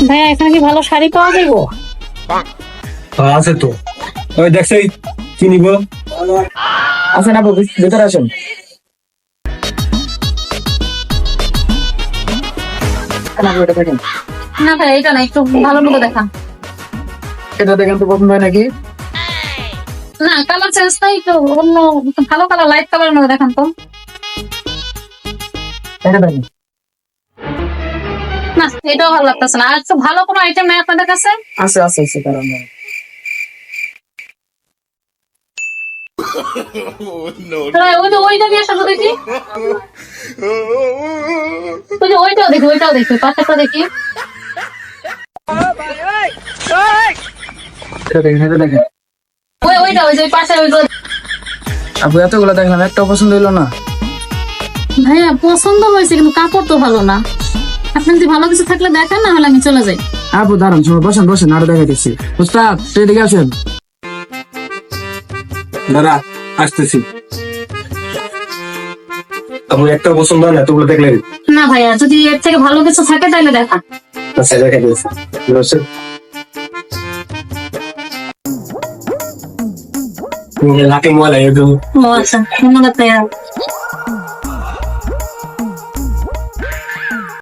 ভাইয়া এখানে কি ভালো শাড়ি পাওয়া যাবো? আছে তো, ওই দেখছো চিনিব আসেন আপু, ভেতরে আসেন। এটা দেখেন, না ভাই এটা না, একটু ভালো মতো দেখান। এটা দেখেন তো পছন্দ হয় নাকি? না কালার চেঞ্জ নাই, একটু অন্য একটু ভালো কালার, লাইট কালার মধ্যে দেখান তো। এটা দেখেন। না এটাও ভালো লাগতেছে না। আর একটু ভালো কোনো আইটেম নেই আপনাদের কাছে? আছে আছে আছে, কারণ তাহলে ওইটা দিয়ে আসো তো দেখি। ওই যে ওইটাও দেখি, পাশেরটা দেখি। এটা দেখেন, এটা দেখেন। ওই যে পাশে ওইগুলো। আপু এতগুলো দেখলাম, একটা পছন্দ হইলো না। ভাইয়া পছন্দ হয়েছে কিন্তু কাপড় তো ভালো না। আপনি যদি ভালো কিছু থাকলে দেখেন, না হলে আমি চলে যাই। আপু দাঁড়ান, সময় বসেন বসেন, আরো দেখা দিচ্ছি। উস্তাদ এদিকে আসেন। দাদা আসতেছি। আমার একটা পছন্দ হয় না, তোগুলো দেখলেন? না ভাইয়া, যদি এর থেকে ভালো কিছু থাকে তাহলে দেখান। আচ্ছা দেখা দিয়েছি। লাকি মোবাইল ও আচ্ছা, ধন্যবাদ ভাইয়া।